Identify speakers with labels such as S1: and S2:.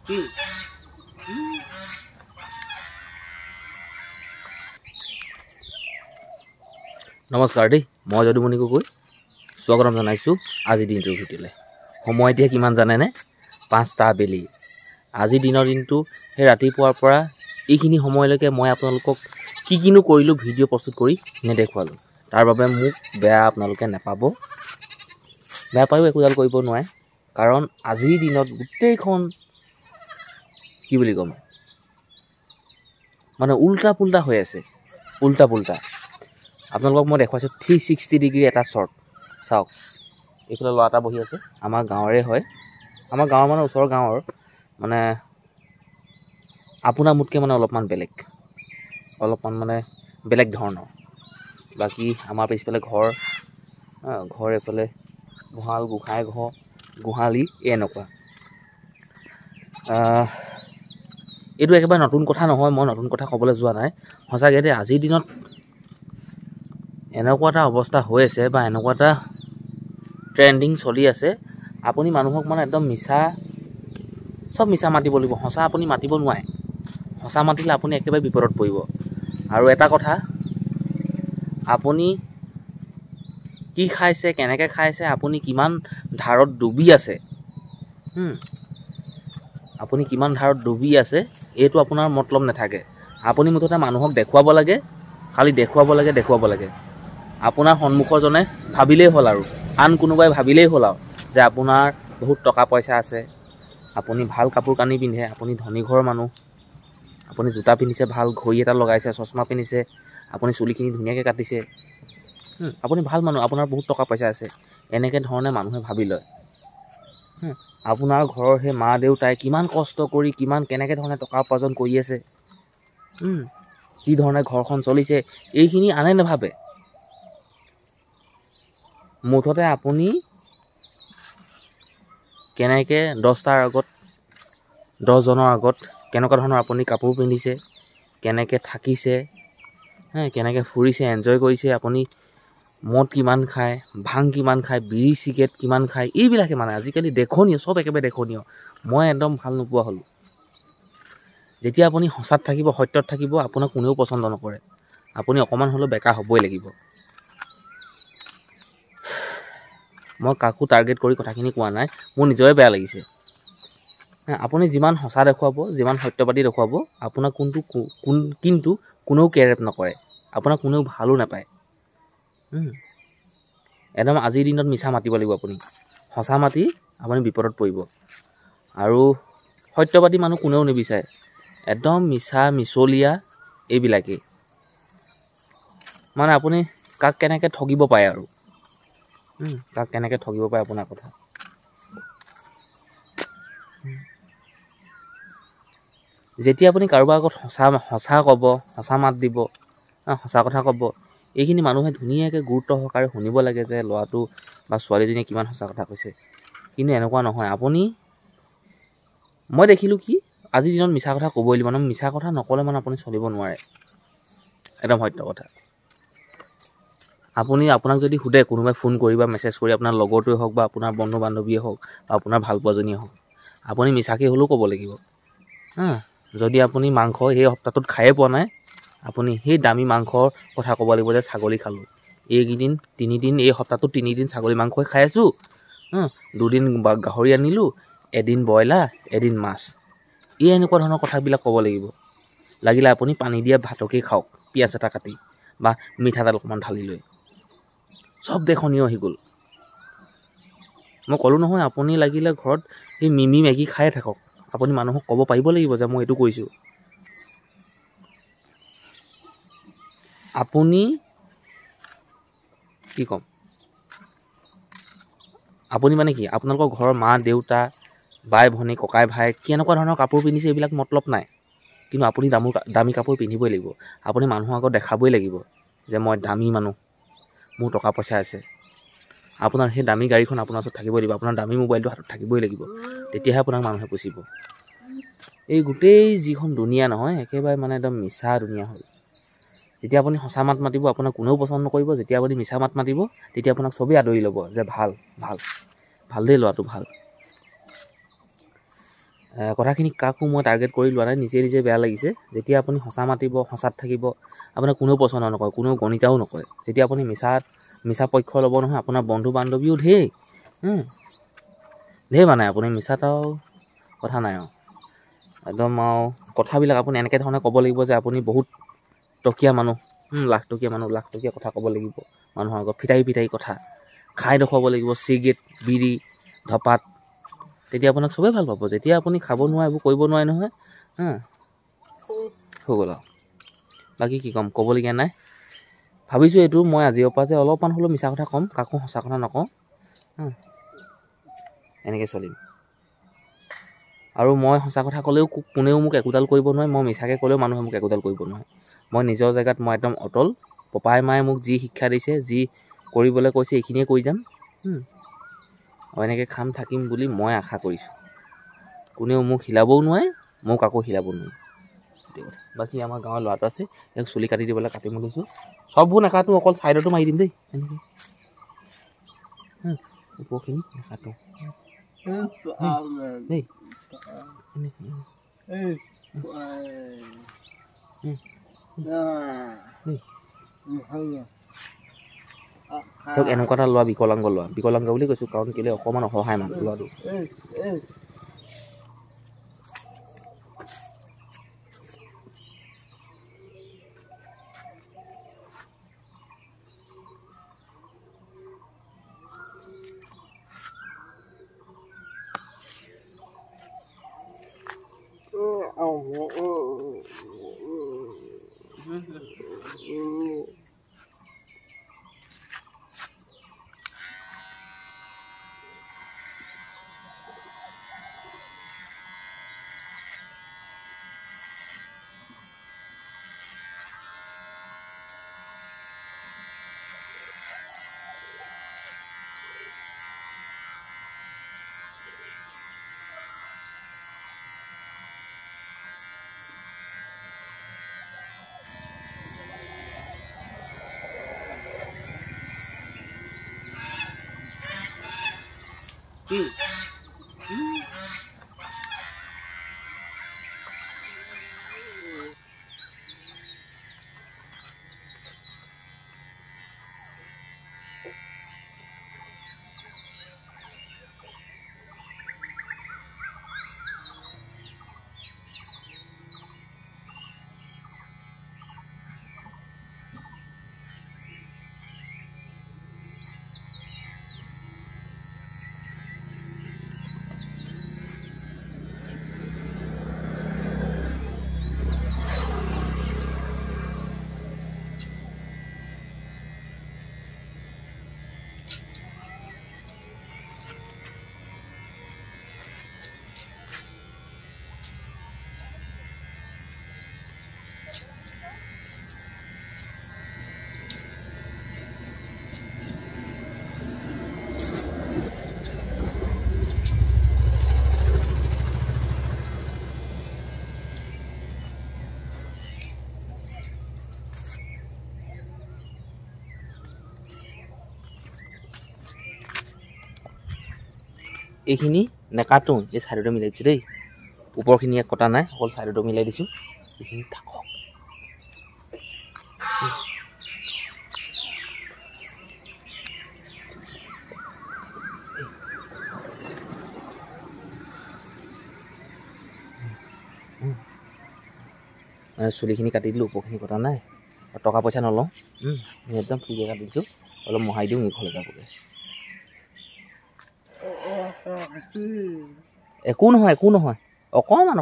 S1: কি নমস্কাৰ দেই, মই যদুমণি গগৈ স্বাগতম জনাইছোঁ আজিৰ দিনটোৰ ভিডিঅ'লৈ। সময় এতিয়া কিমান জানেনে? 5টা আবেলি। আজিৰ দিনটো সেই ৰাতিপুৱাৰ পৰা এইখিনি সময়লৈকে মই আপোনালোকক কিনো কৰিলোঁ ভিডিঅ' প্ৰস্তুত কৰি নেদেখুৱালোঁ। তাৰ বাবে মোক বেয়া আপোনালোকে নাপাব, বেয়া পায়ো একোডাল কৰিব নোৱাৰে। কাৰণ আজিৰ দিনত গোটেইখন কি বুলি ক'ম, মানে উল্টা পুল্টা হৈ আছে, উল্টা পুল্টা। আপোনালোকক মই দেখুৱাইছোঁ 360 ডিগ্ৰী এটা শ্বৰ্ট। চাওক, এইফালে ল'ৰা এটা বহি আছে, আমাৰ গাঁৱৰে হয়, আমাৰ গাঁৱৰ মানে ওচৰৰ গাঁৱৰ, মানে আপোনাৰ মোতকৈ মানে অলপমান বেলেগ ধৰণৰ। বাকী আমাৰ পিছফালে ঘৰ এইফালে গোহাঁই ঘৰ, গোহালি এনেকুৱা। এইটো একেবাৰে নতুন কথা নহয়, মই নতুন কথা ক'বলৈ যোৱা নাই। সঁচাকৈ দেই, আজিৰ দিনত এনেকুৱা এটা অৱস্থা হৈ আছে বা এনেকুৱা এটা ট্ৰেণ্ডিং চলি আছে, আপুনি মানুহক মানে একদম চব মিছা মাতিব লাগিব, সঁচা আপুনি মাতিব নোৱাৰে। সঁচা মাতিলে আপুনি একেবাৰে বিপদত পৰিব। আৰু এটা কথা, আপুনি কি খাইছে, কেনেকৈ খাইছে, আপুনি কিমান ধাৰত ডুবি আছে, এইটো আপোনাৰ মতলব নাথাকে। আপুনি মুঠতে মানুহক দেখুৱাব লাগে, খালি দেখুৱাব লাগে। আপোনাৰ সন্মুখৰজনে ভাবিলেই হ'ল, আৰু আন কোনোবাই ভাবিলেই হ'ল আৰু যে আপোনাৰ বহুত টকা পইচা আছে, আপুনি ভাল কাপোৰ কানি পিন্ধে, আপুনি ধনী ঘৰৰ মানুহ, আপুনি জোতা পিন্ধিছে, ভাল ঘড়ী এটা লগাইছে, চশমা পিন্ধিছে, আপুনি চুলিখিনি ধুনীয়াকৈ কাটিছে, আপুনি ভাল মানুহ, আপোনাৰ বহুত টকা পইচা আছে, এনেকৈ ধৰণে মানুহে ভাবি লয়। আপোনাৰ ঘৰৰ সেই মা দেউতাই কিমান কষ্ট কৰি কেনেকৈ ধৰণে টকা উপাৰ্জন কৰি আছে, কি ধৰণে ঘৰখন চলিছে, এইখিনি আনে নাভাবে। মুঠতে আপুনি কেনেকৈ 10জনৰ আগত কেনেকুৱা ধৰণৰ আপুনি কাপোৰ পিন্ধিছে, কেনেকৈ থাকিছে, কেনেকৈ ফুৰিছে, এনজয় কৰিছে, আপুনি মদ কিমান খায়, ভাং কিমান খায়, বিড়ি চিগাৰেট কিমান খায়, এইবিলাকে মানে আজিকালি দেখনীয়, চব একেবাৰে দেখনীয়। মই একদম ভাল নোপোৱা হ'লোঁ। যেতিয়া আপুনি সঁচাত থাকিব, সত্যত থাকিব, আপোনাক কোনেও পচন্দ নকৰে। আপুনি অকণমান হ'লেও বেকা হ'বই লাগিব। মই কাকো টাৰ্গেট কৰি কথাখিনি কোৱা নাই, মোৰ নিজৰে বেয়া লাগিছে। আপুনি যিমান সঁচা দেখুৱাব, যিমান সত্যবাদী দেখুৱাব, আপোনাক কিন্তু কোনেও কেয়াৰ নকৰে, আপোনাক কোনেও ভালো নাপায়। একদম আজিৰ দিনত মিছা মাতিব লাগিব আপুনি। সঁচা মাতি আপুনি বিপদত পৰিব। আৰু সত্যবাদী মানুহ কোনেও নিবিচাৰে, একদম মিছলীয়া এইবিলাকেই। মানে আপুনি কাক কেনেকৈ ঠগিব পাৰে আৰু, আপোনাৰ কথা। যেতিয়া আপুনি কাৰোবাৰ আগত সঁচা ক'ব, সঁচা মাত দিব, সঁচা কথা ক'ব, এইখিনি মানুহে ধুনীয়াকৈ গুৰুত্ব সহকাৰে শুনিব লাগে যে ল'ৰাটো বা ছোৱালীজনীয়ে কিমান সঁচা কথা কৈছে। কিন্তু এনেকুৱা নহয়। মই দেখিলোঁ কি, আজিৰ দিনত মিছা কথা ক'বই লাগিব, মানে মিছা কথা নক'লে মানে আপুনি চলিব নোৱাৰে, একদম সত্য কথা। আপোনাক যদি সোধে, কোনোবাই ফোন কৰি বা মেছেজ কৰি, আপোনাৰ লগৰটোৱে হওক বা আপোনাৰ বন্ধু বান্ধৱীয়ে হওক বা আপোনাৰ ভালপোৱাজনীয়ে হওক, আপুনি মিছাকৈ হ'লেও ক'ব লাগিব। যদি আপুনি মাংস সেই সপ্তাহটোত খায়ে পোৱা নাই, আপুনি সেই দামী মাংসৰ কথা ক'ব লাগিব যে ছাগলী খালোঁ, এই সপ্তাহটোত 3 দিন ছাগলী মাংসই খাই আছোঁ, 2 দিন গাহৰি আনিলোঁ, এদিন ব্ৰইলাৰ, এদিন মাছ, এনেকুৱা ধৰণৰ কথাবিলাক ক'ব লাগিব। লাগিলে আপুনি পানী দিয়া ভাতকেই খাওক, পিঁয়াজ এটা কাটি বা মিঠাতেল অকণমান ঢালি লৈ, চব দেখনীয় হৈ গ'ল। মই ক'লোঁ নহয়, আপুনি লাগিলে ঘৰত সেই মেগী খায়ে থাকক, আপুনি মানুহক ক'ব পাৰিব লাগিব যে মই এইটো কৰিছোঁ। আপুনি কি ক'ম, আপুনি মানে কি, আপোনালোকৰ ঘৰৰ মা দেউতা, বাই ভনী, ককাই ভাই কেনেকুৱা ধৰণৰ কাপোৰ পিন্ধিছে এইবিলাক মতলব নাই। কিন্তু আপুনি দামী কাপোৰ পিন্ধিবই লাগিব। আপুনি মানুহৰ আগত দেখাবই লাগিব যে মই দামী মানুহ, মোৰ টকা পইচা আছে। আপোনাৰ সেই দামী গাড়ীখন আপোনাৰ ওচৰত থাকিবই লাগিব, আপোনাৰ দামী মোবাইলটো হাতত থাকিবই লাগিব, তেতিয়াহে আপোনাক মানুহে পুচিব। এই গোটেই যিখন দুনীয়া নহয়, একেবাৰে মানে একদম মিছা দুনীয়া হ'ল। যেতিয়া আপুনি সঁচা মাত মাতিব, আপোনাক কোনেও পচন্দ নকৰিব। যেতিয়া আপুনি মিছা মাত মাতিব, তেতিয়া আপোনাক চবেই আদৰি ল'ব যে ভাল দেই, ল'ৰাটো ভাল। কথাখিনি কাকো মই টাৰ্গেট কৰি লোৱা নাই, নিজে নিজে বেয়া লাগিছে। যেতিয়া আপুনি সঁচা মাতিব, সঁচাত থাকিব, আপোনাক কোনেও পচন্দ নকৰে, কোনেও গণিতাও নকৰে। যেতিয়া আপুনি মিছা পক্ষ ল'ব নহয়, আপোনাৰ বন্ধু বান্ধৱীও ঢেৰ মানে আপুনি মিছাত আৰু কথা নাই আৰু একদম আৰু কথাবিলাক আপুনি এনেকৈ ধৰণে ক'ব লাগিব যে আপুনি বহুত টকীয়া মানুহ, লাখটকীয়া মানুহ, লাখটকীয়া কথা ক'ব লাগিব মানুহৰ আগত, ফিটাহি কথা খাই দেখুৱাব লাগিব, চিগেট, বিড়ি, ধপাত, তেতিয়া আপোনাক চবেই ভাল পাব। যেতিয়া আপুনি খাব নোৱাৰে, এইবোৰ কৰিব নোৱাৰে নহয়, হৈ গ'ল আৰু। বাকী কি ক'ম, ক'বলগীয়া নাই। ভাবিছোঁ এইটো মই আজিৰ পৰা যে অলপমান হ'লেও মিছা কথা ক'ম, কাকো সঁচা কথা নকওঁ, এনেকৈ চলিম। আৰু মই সঁচা কথা ক'লেও কোনেও মোক একোডাল কৰিব নোৱাৰে, মই মিছাকৈ ক'লেও মানুহে মোক একোডাল কৰিব নোৱাৰে। মই নিজৰ জেগাত মই একদম অটল। পপাই মায়ে মোক যি শিক্ষা দিছে, যি কৰিবলৈ কৈছে, এইখিনিয়ে কৰি যাম। আৰু এনেকৈ খাম থাকিম বুলি মই আশা কৰিছোঁ। কোনেও মোক হিলাবও নোৱাৰে, ময়ো কাকো হিলাব নোৱাৰে। সেইটোৱে কথা। বাকী আমাৰ গাঁৱৰ ল'ৰাটো আছে, ইয়াক চুলি কাটি দিবলৈ কাটিম বুলিছোঁ। চববোৰ নাকাটো, অকল ছাইডতো মাৰি দিম দেই, এনেকৈ ওপৰখিনি নাকাটো দেই। চাওক এনেকুৱা এটা ল'ৰা, বিকলাংগ বুলি কৈছোঁ, কাৰণ কেলৈ অকণমান অসহায় মানুহ ল'ৰাটো। এইখিনি নেকাটো, এই ছাইডতে মিলাই দিছোঁ দেই। ওপৰখিনি এক কটা নাই, অকল ছাইডতো মিলাই দিছোঁ। এইখিনি থাকক। মানে চুলিখিনি কাটি দিলোঁ, ওপৰখিনি কটা নাই, আৰু টকা পইচা নলওঁ, একদম ফ্ৰীকৈ কাটি দিছোঁ। অলপ মহাই দিওঁ, এইফালে যাবগৈ। একো নহয়, অকণমান